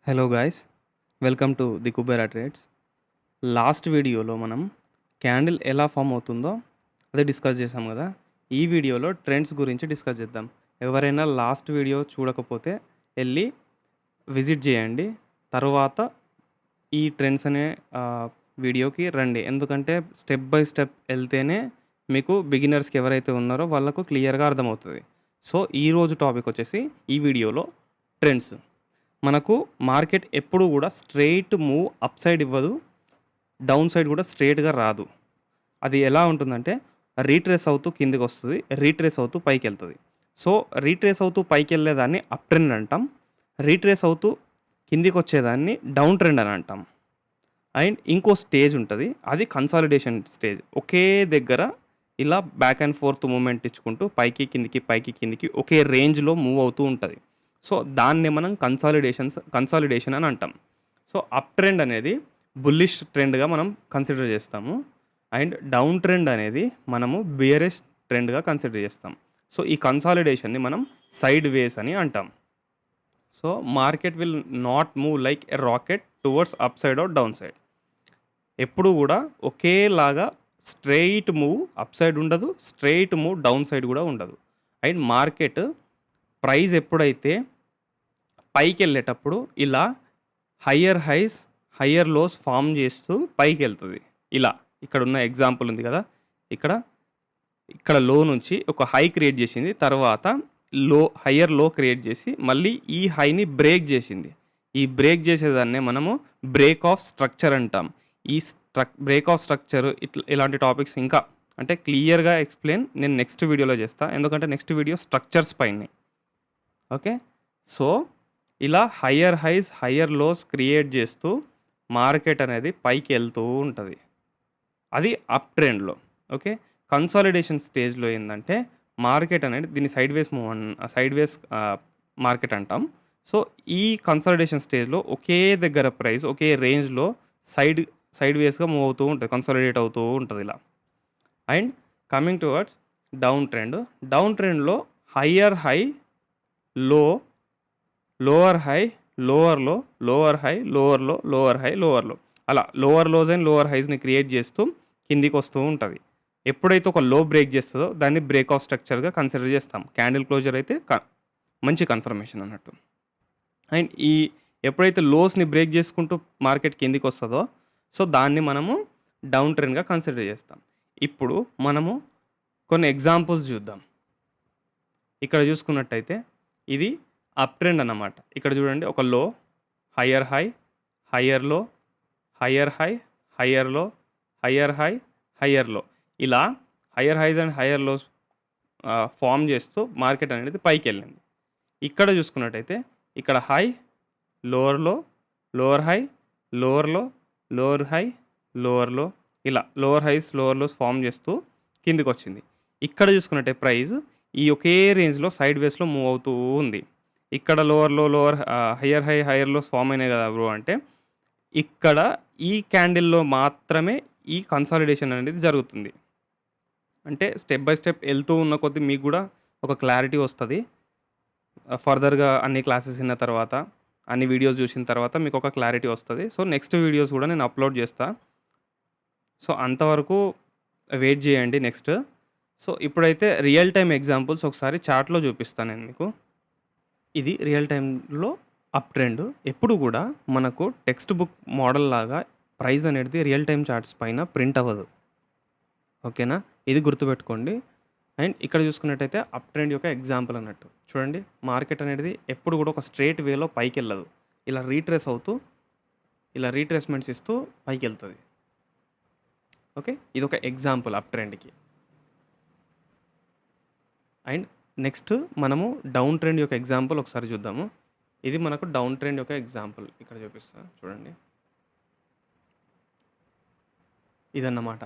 Hello guys, welcome to the Kubera trades. Last వీడియోలో మనం candle ఎలా ఫామ్ అవుతుందో అదే డిస్కస్ చేసాం కదా. ఈ వీడియోలో ట్రెండ్స్ గురించి డిస్కస్ చేద్దాం. ఎవరైనా లాస్ట్ వీడియో చూడకపోతే వెళ్ళి విజిట్ చేయండి. తర్వాత ఈ ట్రెండ్స్ అనే వీడియోకి రండి, ఎందుకంటే స్టెప్ బై స్టెప్ వెళ్తేనే మీకు బిగినర్స్కి ఎవరైతే ఉన్నారో వాళ్ళకు క్లియర్గా అర్థమవుతుంది. సో ఈరోజు టాపిక్ వచ్చేసి ఈ వీడియోలో ట్రెండ్స్. మనకు మార్కెట్ ఎప్పుడు కూడా స్ట్రెయిట్ మూవ్ అప్ సైడ్ ఇవ్వదు, డౌన్ సైడ్ కూడా స్ట్రెయిట్గా రాదు. అది ఎలా ఉంటుందంటే రీట్రేస్ అవుతూ కిందికి వస్తుంది, రీట్రేస్ అవుతూ పైకి వెళ్తుంది. సో రీట్రేస్ అవుతూ పైకి వెళ్ళేదాన్ని అప్ ట్రెండ్ అంటాం, రీట్రేస్ అవుతూ కిందికి వచ్చేదాన్ని డౌన్ ట్రెండ్ అని అంటాం. అండ్ ఇంకో స్టేజ్ ఉంటుంది, అది కన్సాలిడేషన్ స్టేజ్. ఒకే దగ్గర ఇలా బ్యాక్ అండ్ ఫోర్త్ మూమెంట్ ఇచ్చుకుంటూ పైకి కిందికి ఒకే రేంజ్లో మూవ్ అవుతూ ఉంటుంది. సో దాన్ని మనం కన్సాలిడేషన్ అని అంటాం. సో అప్ ట్రెండ్ అనేది బుల్లిష్ ట్రెండ్గా మనం కన్సిడర్ చేస్తాము, అండ్ డౌన్ ట్రెండ్ అనేది మనము బియరిష్ ట్రెండ్గా కన్సిడర్ చేస్తాం. సో ఈ కన్సాలిడేషన్ని మనం సైడ్ వేస్ అని అంటాం. So market will not move like a rocket towards upside or downside. ఎప్పుడు కూడా ఒకేలాగా స్ట్రెయిట్ మూవ్ అప్ సైడ్ ఉండదు, స్ట్రెయిట్ మూవ్ డౌన్ సైడ్ కూడా ఉండదు. అండ్ మార్కెట్ ప్రైస్ ఎప్పుడైతే పైకి వెళ్ళేటప్పుడు ఇలా higher highs higher lows form చేస్తూ పైకి వెళ్తుంది. ఇలా ఇక్కడ ఉన్న ఎగ్జాంపుల్ ఉంది కదా, ఇక్కడ లో నుంచి ఒక హై క్రియేట్ చేసింది, తర్వాత హయ్యర్ లో క్రియేట్ చేసి మళ్ళీ ఈ హైని బ్రేక్ చేసింది. ఈ బ్రేక్ చేసేదాన్నే మనము బ్రేక్ ఆఫ్ స్ట్రక్చర్ అంటాం. ఈ బ్రేక్ ఆఫ్ స్ట్రక్చర్ ఇలాంటి టాపిక్స్ ఇంకా అంటే క్లియర్గా ఎక్స్ప్లెయిన్ నేను నెక్స్ట్ వీడియోలో చేస్తాను, ఎందుకంటే నెక్స్ట్ వీడియో స్ట్రక్చర్స్ పైనే. ఓకే, సో ఇలా higher highs higher lows create చేస్తూ మార్కెట్ అనేది పైకి వెళ్తూ ఉంటుంది, అది అప్ ట్రెండ్లో. ఓకే, కన్సాలిడేషన్ స్టేజ్లో ఏంటంటే మార్కెట్ అనేది దీన్ని సైడ్ వేస్ మార్కెట్ అంటాం. సో ఈ కన్సాలిడేషన్ స్టేజ్లో ఒకే దగ్గర ప్రైస్ ఒకే రేంజ్లో సైడ్ వేస్గా మూవ్ అవుతూ ఉంటుంది, కన్సాలిడేట్ అవుతూ ఉంటుంది ఇలా. అండ్ కమింగ్ టువర్డ్స్ డౌన్ ట్రెండ్లో higher high low, lower high, lower low, lower high, lower low, lower high, lower low, అలా లోవర్ లోస్ అండ్ లోవర్ హైస్ని క్రియేట్ చేస్తూ కిందికి వస్తూ ఉంటుంది. ఎప్పుడైతే ఒక లో బ్రేక్ చేస్తుందో దాన్ని బ్రేక్ ఆఫ్ స్ట్రక్చర్గా కన్సిడర్ చేస్తాం. క్యాండిల్ క్లోజర్ అయితే మంచి కన్ఫర్మేషన్ అన్నట్టు. అండ్ ఎప్పుడైతే లోస్ని బ్రేక్ చేసుకుంటూ మార్కెట్ కిందికి వస్తుందో సో దాన్ని మనము డౌన్ ట్రెండ్గా కన్సిడర్ చేస్తాం. ఇప్పుడు మనము కొన్ని ఎగ్జాంపుల్స్ చూద్దాం. ఇక్కడ చూసుకున్నట్టయితే ఇది అప్ ట్రెండ్ అన్నమాట. ఇక్కడ చూడండి, ఒక low, higher high, higher low, higher high, higher low, higher high, higher low, ఇలా higher highs and higher lows form చేస్తూ మార్కెట్ అనేది పైకి వెళ్ళింది. ఇక్కడ చూసుకున్నట్టయితే ఇక్కడ high, lower low, lower high, lower low, lower high, lower low, ఇలా lower highs lower lows form చేస్తూ కిందికి వచ్చింది. ఇక్కడ చూసుకున్నట్టే ప్రైస్ ఈ ఒకే రేంజ్లో సైడ్ వేస్లో మూవ్ అవుతూ ఉంది. ఇక్కడ lower higher high higher lows form అయినాయి కదా బ్రో అంటే, ఇక్కడ ఈ క్యాండిల్లో మాత్రమే ఈ కన్సాలిడేషన్ అనేది జరుగుతుంది. అంటే స్టెప్ బై స్టెప్ వెళ్తూ ఉన్న కొద్దీ మీకు కూడా ఒక క్లారిటీ వస్తుంది. ఫర్దర్గా అన్ని క్లాసెస్ విన్న తర్వాత, అన్ని వీడియోస్ చూసిన తర్వాత మీకు ఒక క్లారిటీ వస్తుంది. సో నెక్స్ట్ వీడియోస్ కూడా నేను అప్లోడ్ చేస్తాను. సో అంతవరకు వెయిట్ చేయండి నెక్స్ట్. సో ఇప్పుడైతే రియల్ టైం ఎగ్జాంపుల్స్ ఒకసారి చార్ట్లో చూపిస్తాను నేను మీకు. ఇది రియల్ టైంలో అప్ ట్రెండ్. ఎప్పుడు కూడా మనకు టెక్స్ట్ బుక్ మోడల్ లాగా ప్రైస్ అనేది రియల్ టైం చార్ట్స్ పైన ప్రింట్ అవ్వదు. ఓకేనా, ఇది గుర్తుపెట్టుకోండి. అండ్ ఇక్కడ చూసుకున్నట్టయితే అప్ ట్రెండ్ యొక్క ఎగ్జాంపుల్ అన్నట్టు చూడండి, మార్కెట్ అనేది ఎప్పుడు కూడా ఒక స్ట్రేట్ వేలో పైకి వెళ్ళదు, ఇలా రీట్రేస్ అవుతూ ఇలా రీట్రేస్మెంట్స్ ఇస్తూ పైకి వెళ్తుంది. ఓకే, ఇది ఒక ఎగ్జాంపుల్ అప్ ట్రెండ్కి. అండ్ నెక్స్ట్ మనము డౌన్ ట్రెండ్ యొక్క ఎగ్జాంపుల్ ఒకసారి చూద్దాము. ఇది మనకు డౌన్ ట్రెండ్ యొక్క ఎగ్జాంపుల్ ఇక్కడ చూపిస్తాను చూడండి, ఇదన్నమాట.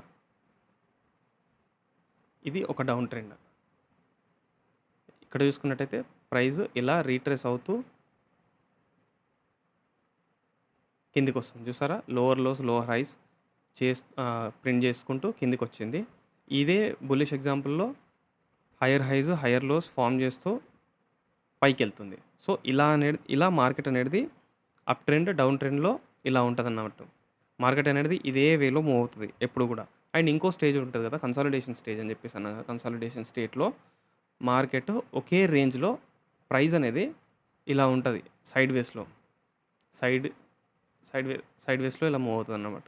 ఇది ఒక డౌన్ ట్రెండ్. ఇక్కడ చూసుకున్నట్టయితే ప్రైస్ ఇలా రీట్రేస్ అవుతూ కిందికి వస్తుంది, చూసారా, lower lows lower highs print చేసుకుంటూ కిందికి వచ్చింది. ఇదే బుల్లిష్ ఎగ్జాంపుల్లో higher highs higher lows form చేస్తూ పైకి వెళ్తుంది. సో ఇలా మార్కెట్ అనేది అప్ ట్రెండ్, డౌన్ ట్రెండ్‌లో ఇలా ఉంటదన్నట్టు. మార్కెట్ అనేది ఇదే వేలో మూవ్ అవుతది ఎప్పుడు గూడా. అండ్ ఇంకో స్టేజ్ ఉంటది గదా! కన్సాలిడేషన్ స్టేజ్ అని జెప్పేసి అన్నా గదా! కన్సాలిడేషన్ స్టేట్‌లో మార్కెట్ ఒకే రేంజ్‌లో ప్రైస్ అనేది ఇలా ఉంటది. సైడ్ వేస్‌లో. సైడ్ సైడ్ వేస్‌లో ఇలా మూవ్ అవుతదన్నమాట.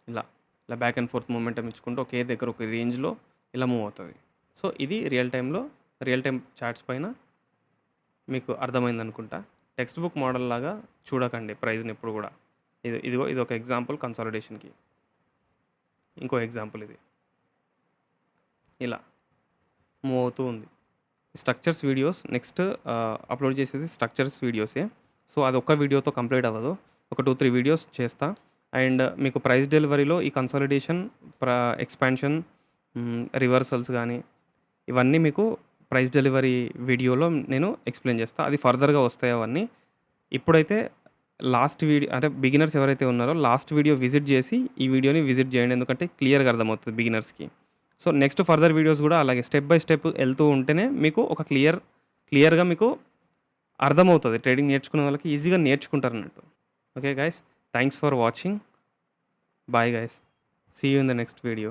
ఇలా. ఇలా బ్యాక్ అండ్ ఫోర్త్ మొమెంటమ్ ఇచ్చుకుంటూ ఒకే దగ్గర ఒక రేంజ్‌లో ఇలా మూవ్ అవుతది. సో, ఇది రియల్ టైమ్ చార్ట్స్ పైన మీకు అర్థమైందనుకుంటా. టెక్స్ట్ బుక్ మోడల్‌లాగా చూడకండి ప్రైస్‌ని ఎప్పుడు గూడా. ఇదిగో ఇదొక ఎగ్జాంపుల్ కన్సాలిడేషన్‌కి. ఇంకో ఎగ్జాంపుల్ ఇది. ఇలా మూవ్ అవుతూ ఉంది. స్ట్రక్చర్స్ వీడియోస్ నెక్స్ట్ అప్‌లోడ్ చేసేది స్ట్రక్చర్స్ వీడియోసే. సో, అదొక్క వీడియోతో కంప్లీట్ అవ్వదు. ఒక 2, 3 వీడియోస్ చేస్తా. అండ్ మీకు ప్రైస్ డెలివరీలో ఈ కన్సాలిడేషన్, ఎక్స్‌పాన్షన్, రివర్సల్స్ గానీ, ఇవన్నీ మీకు ప్రైస్ డెలివరీ వీడియోలో నేను ఎక్స్‌ప్లెయిన్ చేస్తా. అది ఫర్దర్‌గా వస్తాయి అవన్నీ. ఇప్పుడైతే లాస్ట్ వీడియో అంటే బిగినర్స్ ఎవరైతే ఉన్నారో లాస్ట్ వీడియో విజిట్ చేసి, ఈ వీడియోని విజిట్ చేయండి. ఎందుకంటే క్లియర్‌గా అర్థమవుతది బిగినర్స్‌కి. సో, నెక్స్ట్ ఫర్దర్ వీడియోస్ గూడా అలాగే స్టెప్ బై స్టెప్ ఎళ్తూ ఉంటేనే మీకు ఒక క్లియర్‌గా మీకు అర్థమవుతది. ట్రేడింగ్ నేర్చుకునే వాళ్ళకి ఈజీగా నేర్చుకుంటారన్నట్టు. Okay guys. Thanks for watching. Bye guys. See you in the next video.